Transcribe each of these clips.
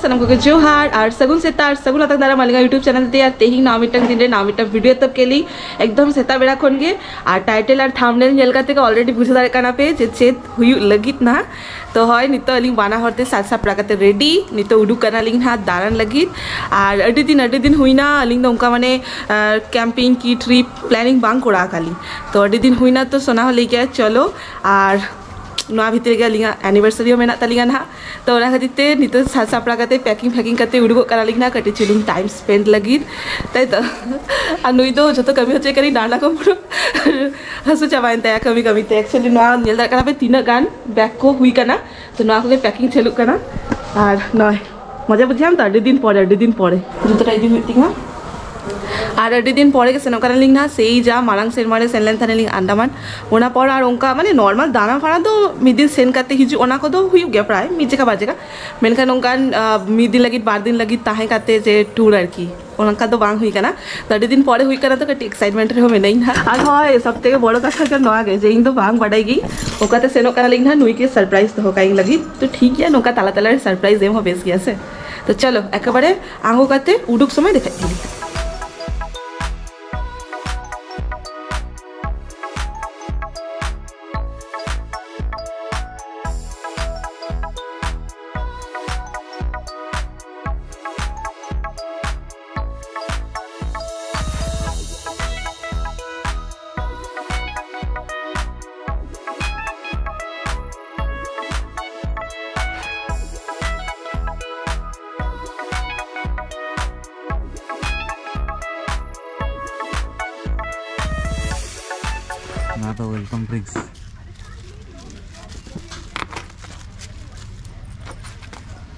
सनम को जोहार और सगुन सेता और सगुन तक दारा मालिका यूट्यूब चैनल ते तेहिं ना मिटन दिन रे ना मिटन वीडियो तब केली एकदम सेता बेड़ा खन गे और टाइटल और थंबनेल नेल काते के ऑलरेडी बुझा दारे काना पे जे चेत हुयु लगित ना तो हय नितो अलिंग बाना हरते साथ साथ प्राकते रेडी नितो उडुक काना लिंग हाथ दारन लगित और अडी दिन हुइना अलिंग दो उनका माने कैंपिंग की ट्रिप प्लानिंग बांग कोड़ा काली तो अडी दिन हुइना तो सोना लेके चलो और नवा भितर के अलिंगा एनिवर्सरी मेना तलिंगा ना तो ओना खातिर ते नितो साथ सापड़ा काते पैकिंग करते उडुगो करा लिंगा कटे चुलुंग टाइम स्पेंड लगित तै तो आ नुई दो जतो कमी होचे करी डांडा को पुरो हसु चाबाइन तया कमी ते एक्चुअली नवा नेल दा कना पे तीना गान बैग को हुई कना तो नवा को पैकिंग चलु कना और नय मजा बुझाम तो अडी दिन पड़े जतोटा इदी हुइतिंगा और अडी दिन परे के सेनो काना लिंग ना सेई जा मारांग सेरमारे सेनलेन थाने लिंग अंडमान ओना पर और उनका माने नॉर्मल दाना फाड़ा तो मिदिन सेन काते हिजु ओना को दो हुई गया प्राय मिजेका बाजेका मेनखान उनकान मिदिन लगी बार दिन लगी ताहे काते जे टूर आर की ओनका तो बांग हुई कना तो अडी दिन परे हुई कना तो कटी एक्साइटमेंट रे हो मेनई ना और होय सब থেকে বড় কথা के नवा गे जे इन तो बांग बडाई गई ओकाते सेनो काना लिंग ना नुई के सरप्राइज तो होकाई लगी तो ठीक है नोका ताला ताला सरप्राइज एम हो बेस गया से तो चलो एकेबारे आंगो काते उडुक समय देखाई ना तो वेलकम ड्रिंक्स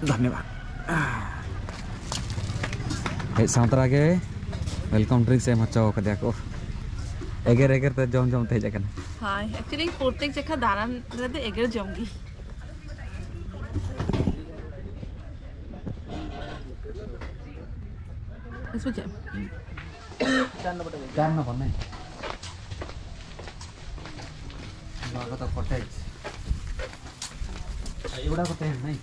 धन्यवाद सावतरा के वेलकम ड्रिंक्स एम हचो कदिया को एगर ते जम ते जकन हां एक्चुअली प्रत्येक जगह दाना रे एगर जमगी इसमें जान ना बने तो कॉटेज एवढा कॉटेज नाही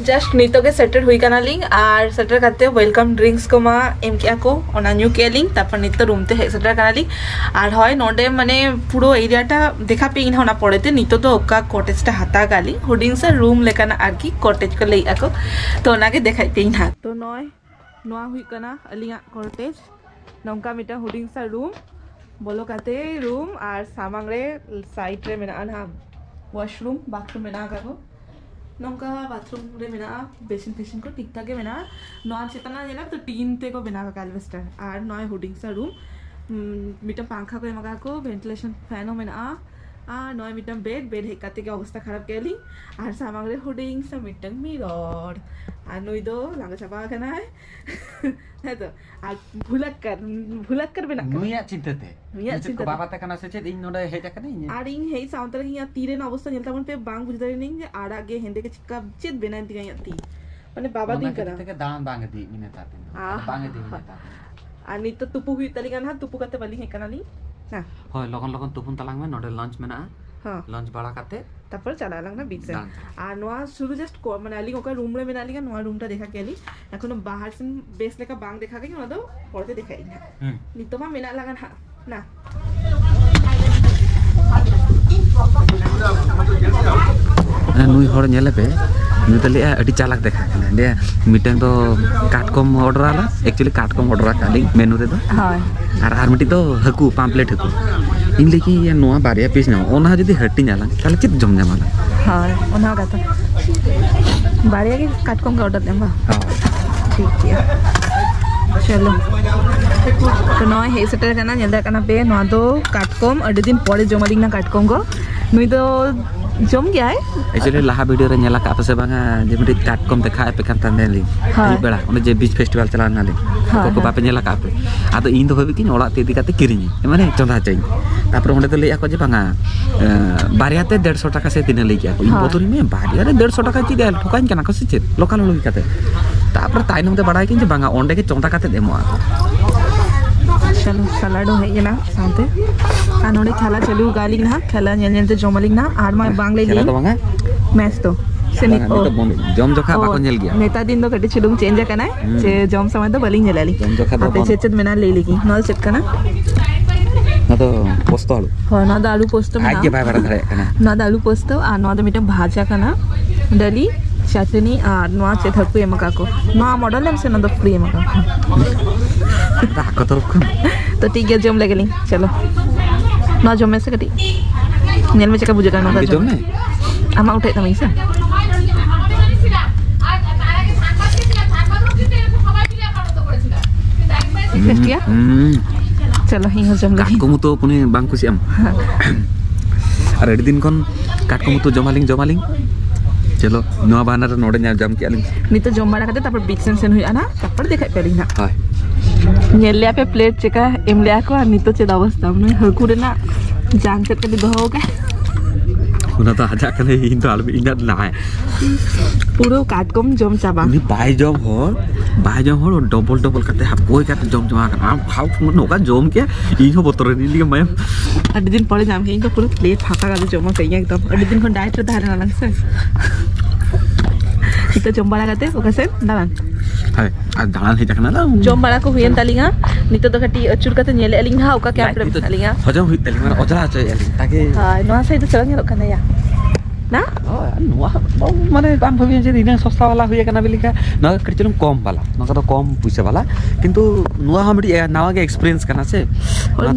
जस्ट नीतो के सेटर हुई काना लिंग और सेटर करते वेलकम ड्रिंक्स को मा एम किया को ओना न्यू के लिंग तापर नीतो रूम ते सेटर काना लिंग और होय नोडे माने पुरो एरियाटा देखा पे इन होना पड़ेते नीतो तो ओका कॉटेज टा हाता गाली होर्डिंग से रूम लेकाना आरकी कॉटेज को लई आको तो ओना के देखाई पे इन तो नय नोआ हुई काना अलिया कॉटेज नंका मिटा होर्डिंग सा रूम बोलो काते रूम और सामांग रे साइड रे मेना ना वॉशरूम बाथरूम मेना का नौका बाथरूम रे मेना बेसिन फेसिन को ठीक ठाक मेना नॉन चेतना जेला तो टीन ते को बना का एल्वेस्टर और नय होर्डिंग सा रूम मिटम पंखा को एमगा को वेंटिलेशन फैन हो मेना नय मिटम बेड हेकाते के अवस्था खराब केली और सामग रे होर्डिंग सा मिटम मिरर और नई दो लांगा चापा कना है तो आ भुलक्कर बेना नुया चिंताते नुया चिंता बाबा ता कना से चे इन नोडे हेजा कना आर इन हे साउंटर हिया तीरे न अवस्था नेलता मन पे बांग बुझदारी नहीं जे आड़ा गे हेंदे के चिक्का चेत बेना दिगा यती माने बाबा दिन करा के दान बांग दी मिने ताते बांग दी मिने ताते आनी तो तुपु हुई तलिगा ना तुपु कते बली हे कना ली ना होय लगन तुपुन तलांग में नोडे लंच में ना हां लंच बड़ा काते तापर चला लंग ना बीच से आ नोआ शुरू जस्ट को मनाली ओका रूम रे मेनाली का नोआ रूम टा देखा केली एखोनो बाहर से बेस लेका बांग देखा के ओना दो पड़ते देखाई ना नितो मा मेना लगन ना नुई हर नेले पे नुई तले अडी चालाक देखा कना दे मिटन तो काटकम ऑर्डर आला एक्चुअली काटकम ऑर्डर काली मेनू रे दो हां आर मिटी तो हकू पाम्पलेट हकू इन लेकी ये नोआ बारिया पीस ना ओना जदी हट्टी जाला ताले चित जम जामाला हां ओना का तो बारिया के काटकम का ऑर्डर देबा हां ठीक है चलो तो नोआ हे सेटर कना नेलदा कना पे नोआ दो काटकम अडी दिन परे जमालिंग ना काटकम को नुई तो जम गया है एक्चुअली लाहा वीडियो रे नेला का से बांगा जे मिटी काटकम देखा पे कान तानेली ई बेड़ा ओने जे बीच फेस्टिवल चला नाले को बापे नेला का पे आदो इन तो होबी कि ओड़ा ते दिकाते किरिनी माने चंदा चाइ तापर ओंडे तो लैया को जे बांगा बारियाते 150 टाका से तीन लई किया को इन बोतरी में बारिया रे 150 टाका चिदे ठोकाइन कना को से लोकल लोग काते तापर ताइनम ते बडाय किन जे बांगा ओंडे के चोंटा काते देमो चलो सलाडो है ना साथे आ नोडे खेला चलू गाली ना खेला नेल नेल ते जमलिंग ना आर मा बांग ले खेला तो बांगा मैच तो सेनी तो जम जोखा बाको नेल गया नेता दिन दो कटी चलुंग चेंज कना जे जम समय तो बलिंग नेलाली जम जोखा तो चेचत मेना ले लेगी नल चेट कना ना तो पोस्तो आलू हो ना आलू पोस्तो में आगे भाई बड़ा धरे कना ना आलू पोस्तो आ ना तो मिटा भाजा कना डली चटनी आ ना चेत हकु एमका को ना मॉडल हम से ना तो फ्री एमका ताको तो ठीक है जम लगेली चलो ना जम में से कटी नेल में चका बुझा ना जम में आमा उठे तमी से Festia? चलो ही हो जम लगी काटकोमु तो पुने बांग खुशी am अरे एडी दिन कोन काटकोमु तो जमालिंग चलो नवा बाना रे नोडे nya jam kialing ni to jom bada kate tapor big sen hui ana tapor dekhai peli na hoy nyelle ape plate cheka emle ako ar nito che dawasta mane hakure na jang chet kali doho ka una to aja kane in to albi inat na puro katkom jom chaba ni bai jom hor double kate hap koi kate jom jama kan am khau no ka jom ke in ho botor ni li मैं adi din pore jam ke in to puro plate phaka kali jom kayaknya ekdom adi din kon diet to dhare na langse kita jom bada kate okasen dalan hai a dalan he jakna la jom bada ko huyen talinga nito to kati achur kate nyele aling ha oka kya problem talinga hojam hui talinga mana ojala choy aling take ha no sai to chalang nyelok kana ya ना नुआ माने काम भाबी जे दिन सस्ता वाला हुए कना बिलिका न कटिचलम कम वाला न तो कम पैसा वाला किंतु नुआ हमडी नावा के एक्सपीरियंस कना से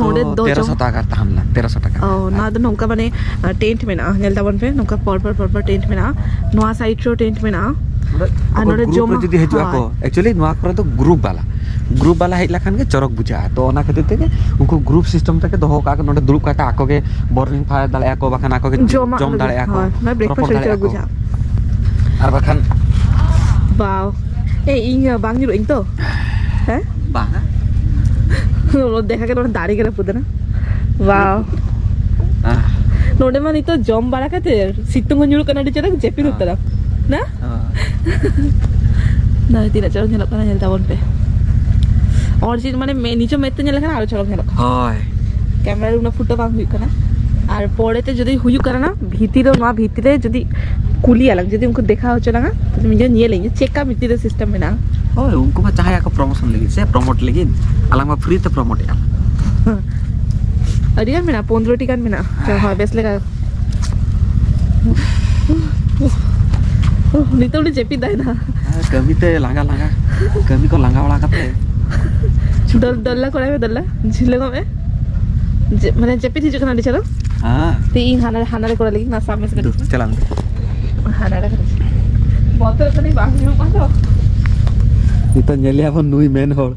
नोडे 1300 टाका तामला 1300 टाका ओ ना तो नोका माने टेंट में ना नेल तावन पे नोका पर टेंट में ना नुआ साइड रो टेंट में ना अनोडे जोम जदी हेजु ako एक्चुअली नुआ करे तो ग्रुप वाला हेला खान के चरक बुझा तो ओना खातिर ते उनको ग्रुप सिस्टम तक दोहो का नोडे दुरुप काटा ako के बॉर्निंग फायर दाले ako बाखान ako के जम दाले ako मैं ब्रेकफास्ट चरक बुझा आर बाखान वाओ ए इन बांग नि रोइंग तो हैं बांगा नो देखा के नो दाढ़ी के पुदना वाओ नोडे मानी तो जम बाड़ा खाते सितुंग न्यूल कनाडी चरक जेपी उतरा ना ना तीन चरक नेलक कना नेल तावन पे और चीज माने मैं नीचे में तो नेल कना आरो चरक नेलक होय कैमरा रे उना फोटो बांग हुई कना আর পড়েতে যদি হুয়ু করে না ভিতরে না ভিতরে যদি কুলি আলাগ যদি उनको देखा हो चलागा तो तुम जो নিয়ে लेंगे चेक का ভিতরে सिस्टम में ना ओए उनको में चाहे का प्रमोशन लगी से प्रमोट लगी अलग में फ्री तो प्रमोट यार अरे में ना 15 टिकट में ना क्या है बेस लेगा नहीं तो उन्हें जेपी दाई ना कमी तो लांगा कमी को लांगा वाला करते दल्ला कोड़ा में दल्ला झिले को में मैंने जेपी थी जो कनाडी चलो हां तीन हाना रे कोड़ा लगी ना सामने से चला हाना रे बहुत तो नहीं बांग नहीं पातो इतना नेलिया अपन नुई मेन होल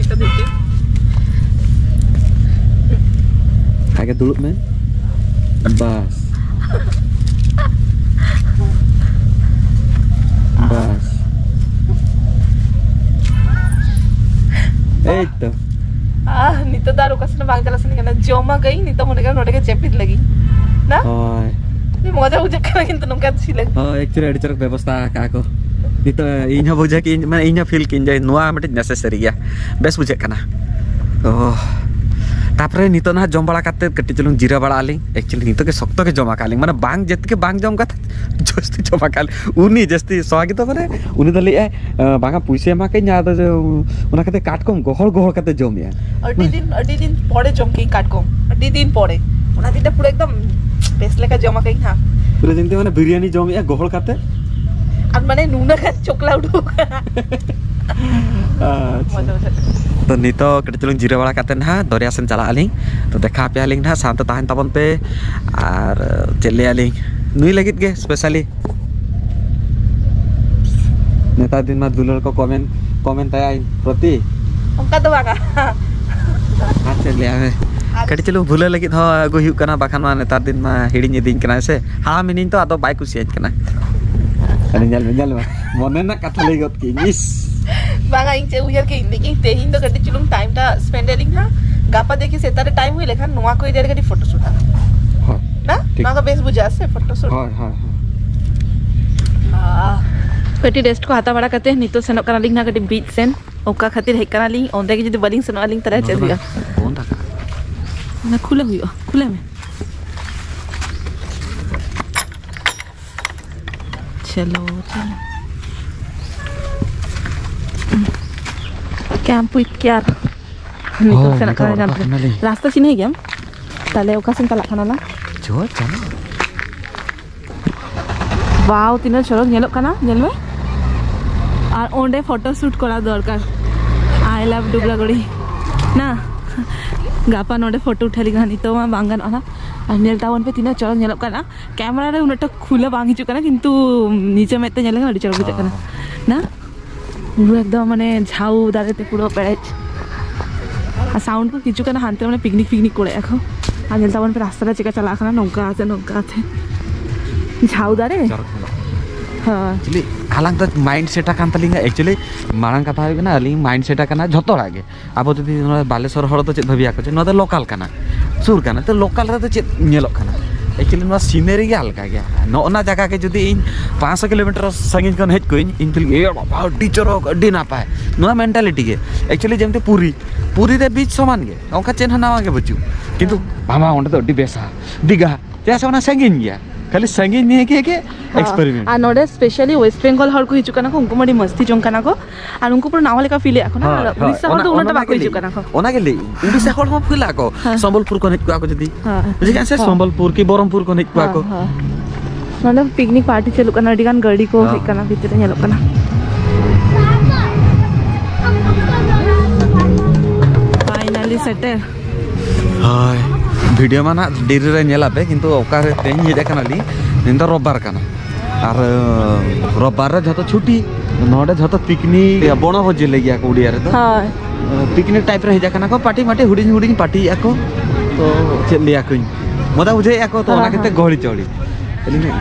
इतना देखते आगे दुलुप में बस तो नीतो दारू कसने बांग चला सनी करना जोमा गई नीतो मोने का नोटे के चेपित लगी ना हाय ये मजा उजे करा किंतु नमका अच्छी लगी हां एक्चुअली एडी चरक व्यवस्था काको नीतो इन्हा बुझा कि माने इन्हा फील किन जाय नुआ मटे नेसेसरी गया बेस बुझे कना ओह तापरे नीतो ना जम बड़ा काते कटी चलुं जीरा बड़ा आली एक्चुअली नीतो के सख्त के जमा काली माने बांग जत के बांग जम का जस्ती जमा काली उनी जस्ती स्वागत माने उनी दले बांगा पुइसे मा के न्या तो उना कते काटकम गोहल कते जम या अडी दिन पड़े जम के काटकम अडी दिन पड़े उना दिटा पूरा एकदम बेस लेका जमा के हां पूरा जंते माने बिरयानी जम या गोहल कते আর মানে নুনা का चोकला उठो तो नीतो कटे चलुं जीरा बड़ा काते ना दरिया सेन चला आलिंग तो देखा पे आलिंग ना सानते ताहन ताबन पे आर चले आलिंग नुई लगित गे स्पेशली नेता दिन मा दुलर को कमेंट आया प्रति उनका तो बागा आते ले आवे कटे चलुं भूले लगित हो अगु हिउ कना बाखान मा नेता दिन मा हिडिन इदिन कना से हा मिनिन तो आदो बाय कुसियाज कना अरे nyal मोने ना कथा ले गत की मिस बागा इंचे उयर के हिंदी की ते हिंदो कटे चलुं टाइम टा स्पेंडिंग हा गापा देखी सेतारे टाइम हुई लेखा नोआ को इधर कटी फोटो शूट ना ना का बेस बुझा से फोटो शूट हां कटी रेस्ट को हाता बड़ा करते हैं नितो सेनो कना लिंग ना कटी बीच सेन ओका खातिर हे कना लिंग ओंदे के जदी बलिंग सेनो लिंग तरह चल गया कौन था ना खुले हुई खुले में चलो चलो कैंप विथ केयर नितो सेनो कना जानते रास्ता चिन्ह गया ताले ओका सेन तला खाना ला जो चलो वाओ तीन चलो नेलो कना नेल में और ओंडे फोटो शूट करा दरकार आई लव डुबलागड़ी ना गापा नोडे फोटो उठा लिगा नितो मा बांगन ओना और नेल टाउन पे तीन चलो नेलो कना कैमरा रे उनटा खुला बांग हिजु कना किंतु नीचे में ते नेले अडी चलो बुझे कना ना पूरा एकदम माने झाऊ दारेते पूरा पेरेज आ साउंड को किछु कना हानते माने पिकनिक पिकनिक करे एखो आ नेल टाउन पे रास्ता चिका चला खाना नौका आते झाऊ दारे हाँ एक्चुअली हालांक तो माइंड सेट कान तलिंगा एक्चुअली मारंग कथा होय ना अली माइंड सेट काना झतो लागे अब जदि बालेश्वर हड़ तो चेत भाबिया को न तो लोकल काना सुर काना तो लोकल रे तो चेत नेलो काना एक्चुअली न सीनरी गे हल्का गया नोना जगह के जदि इन 500 किलोमीटर संगीन कन हेज कोइन इन फिल ए बाबा टीचर अड्डी ना पाए नो मेंटालिटी गे एक्चुअली जेमते पूरी रे बीच समान गे ओका चेन हनावा गे बचू किंतु मामा ओंडे तो अड्डी बेसा दिगा जैसे ओना संगीन गया खाली संगीन नहीं के एक्सपेरिमेंट आ नोडे स्पेशली वेस्ट बेंगल हर को हिचुकाना को उनको मडी मस्ती जोंकाना को आ उनको पुरो नावले का फील आको ना उड़ीसा हर तो उनटा बाको हिचुकाना को ओना के ले उड़ीसा हर हम फील आको संबलपुर को नेट को आको जदी बुझी कैसे संबलपुर की बरमपुर को नेट को आको नोडे पिकनिक पार्टी चलु कना डिगान गाड़ी को हेकना भीतर नेलो कना फाइनली सेटल हाय वीडियो माना डेरी रे नेला पे किंतु ओकारे तेन हेजा कना ली निंदा रविवार कना और रविवार रे जतो छुट्टी नोडे जतो पिकनिक बण भोजी ले गया कोडिया रे तो हां पिकनिक टाइप रे हेजा कना को पार्टी माटी हुडिंग पार्टी आको तो चलिया कोइन मदा बुझे आको तो ओना केते गहली चली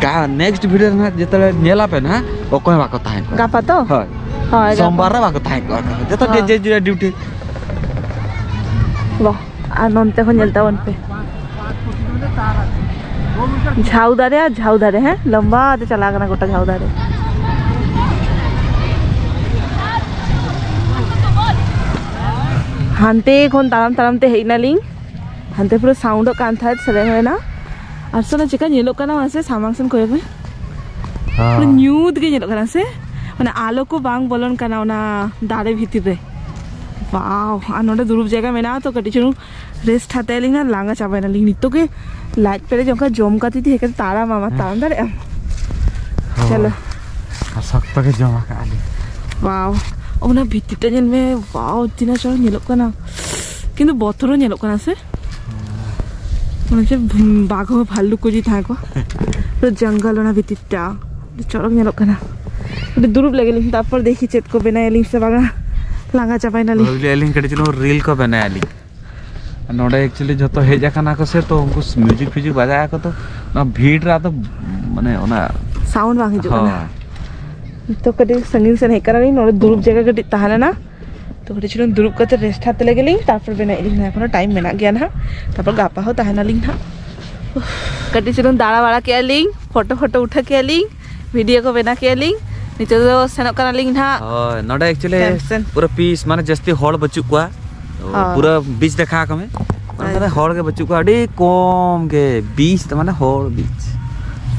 गा नेक्स्ट वीडियो ना जतले नेला पे ना ओको बाको ताहे गापा तो हां हां सोमवार रे बाको ताहे को जतो जे ड्यूटी वाह आ नोनते को नेलता वन पे झाउदारे हैं लंबा आते चला करना गोटा झाउदारे हानते कोन ताराम ते हेना लिंग हानते पूरा साउंड कान था सरे है ना आसना चिका नेलो कना वासे सामांगसन कोय पे पूरा न्यूद के नेलो कना से माने आलो को बांग बोलन कना ना दारे भीतर रे वाव आ नोडे दुरुप जगह में ना तो कटी चनु रेस्ट हाते लिंग ना लांगा चाबे ना लिंग नितो के लाइट पे जोंका जोम काती थी हेके तारा मामा तारा दरे चलो आ सख्त के जोमा काली वाव ओना भित्तिटा जेन में वाव तिना चो नेलो कना किंतु बथरो नेलो कना से माने जे बाघो भालू को जी था को तो जंगल ओना भित्तिटा चलो नेलो कना दुरुप लगेलिंग तापर देखि चेत को बनायलिंग से बागा लांगा चापाई नाली एलिंग कटी चलो रील को बनायली नोडे एक्चुअली जतो हेजा खाना को से तो उनको म्यूजिक फिजिक बजाया को तो ना भीड़ रा तो माने ओना साउंड वांगी जो ना तो कटी संगीन से नहीं करा नहीं नोडे दुरुप जगह कटी ताहना ना तो कटी चलो दुरुप कते रेस्ट हाते लगेली तापर बनायली ना कोनो टाइम मेना गया ना तापर गापा हो ताहना लिंग ना कटी चलो दाड़ा वाला के लिंग फोटो उठा के लिंग वीडियो को बना के लिंग नीचे तो सेनो कना लिंग ना नोडे एक्चुअली पूरा पीस माने जस्ती हॉल बचु को पूरा बीच देखा कमे माने हॉल के बच्चों को अड़ी कम के बीच तो माने हॉल बीच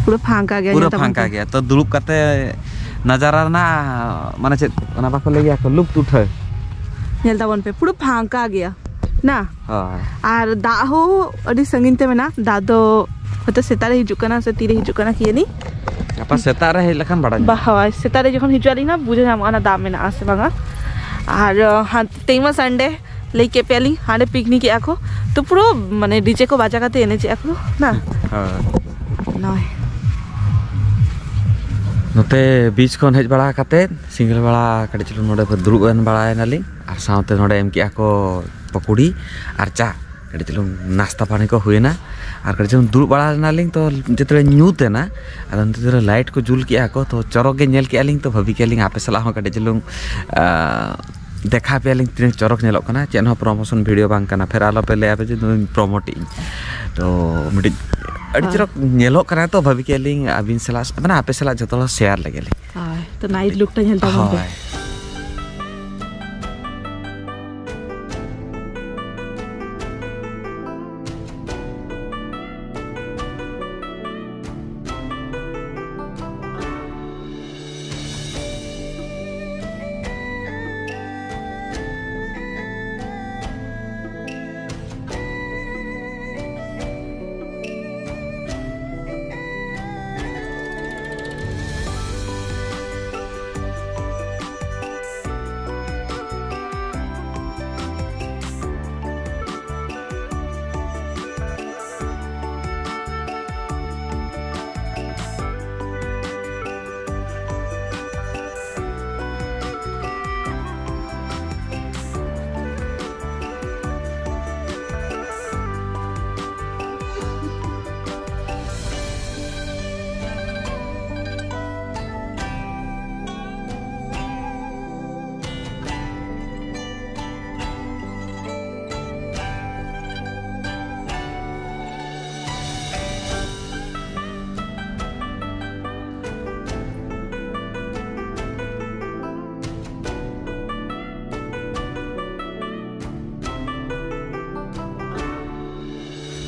पूरा फांका गया तो दुरुप करते नजारा ना माने से ओना बाको ले गया को लुप्त उठे नेलता वन पे पूरा फांका गया ना और दा हो अड़ी संगीन ते में ना दादो तो सेतारे हिजुकना से तीरे हिजुकना किए नी apa setar lekhan bada bahwa setar jokhon hijuali na buje jam ana dam mena ase banga ar teima sunday लेके पेली हाने पिकनिक आको तो पूरा माने डीजे को बाजा काते एने आको ना हां नय नोते बीच कोन हेज बड़ा काते सिंगल बड़ा कटे चलो नोडे दुरुबन बड़ा नाली आर साउते नोडे एम की आको पकोड़ी आर चा कटे चलो नाश्ता पानी को हुए ना आर कटे चलो दुरुब बड़ा नाली तो जतरे न्यूते ना आर अंते लाइट को जुल की आको तो चरक के नेल के आलिंग तो भभी के आलिंग आपे सलाह कटे चलो देखा पे लिंग तीन चरक नेलोक कना चेन हो प्रमोशन वीडियो बांग कना फिर आलो पे ले आबे जे प्रमोटिंग तो मिडी अड़ी चरक नेलोक कना तो भाभी के लिंग अबिन सला माने आपे सला जतो शेयर लगेले हाय तो नाइट लुक टा झलता बनते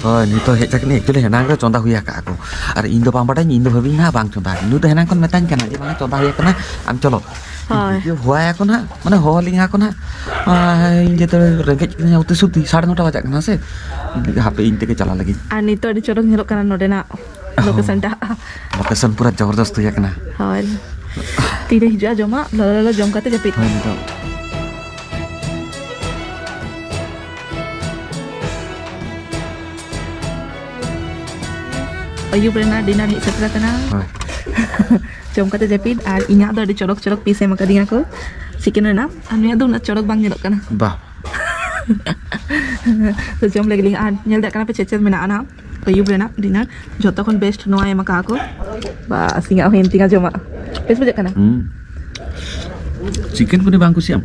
नी तो हेज तक एक्चुअली हेनांग रे चंदा हुया का को अरे इन दो बांग बाटा इन दो भाभी ना बांग चंदा नु तो हेनांग कोन मेतान कना जे बांग चंदा हुया कना आम चलो हाय ये हुआ को ना माने हो लिंगा को ना इन जे तो रेंगेज nya उते सुती 9:30 बजा कना से हापे इन ते के चला लगी आ नी तो अडी चरक नेलोक कना नोडे ना लोकेशन टा लोकेशन पूरा जबरदस्त हुया कना हाय तीरे हिजा जमा लला जम काते जपित हाय तो अयुब रेना डिनर ही सेटरा कना जम काते जपित आर इना दो अडी चरक चरक पीस एम कदिया को चिकन रेना अनिया दो ना चरक बांग नेलोक कना बा तो जम लगली आर नेल दा कना पे चेचेद मेना ना अयुब रेना डिनर जतो खन बेस्ट नोआ एम का को बा सिंगा हेम तिंगा जमा बेस बजे कना चिकन को बांग कुसियम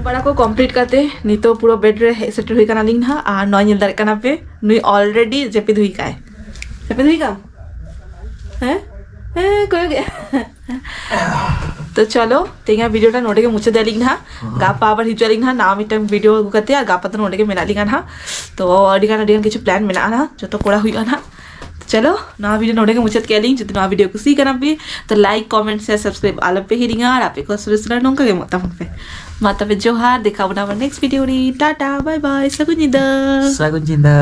बड़ा को कंप्लीट करते नी तो पूरा बेड रे सेटल हुई कना लिंग ना आ नॉय नेल दारे कना पे नुई ऑलरेडी जेपिद हुई का हैं कोई तो चलो तेगा वीडियो टा नोडे के मुचे दे लिंग ना गापा आबार हिजुआ लिंग ना नाम इटम वीडियो गुकते आ गापा तो नोडे के मेना लिंग ना तो अडिगान किछु प्लान मेना ना जतो कोड़ा हुई ना चलो ना वीडियो नोडे के मुचत के लिंग जतो ना वीडियो कुसी कना पे तो लाइक कमेंट शेयर सब्सक्राइब आल पे हिरिंगा और आपे को सुरसला नोंका के मता पे माता पे जोहार देखा बना नेक्स्ट वीडियो री टाटा बाय बाय सगुन जिंदा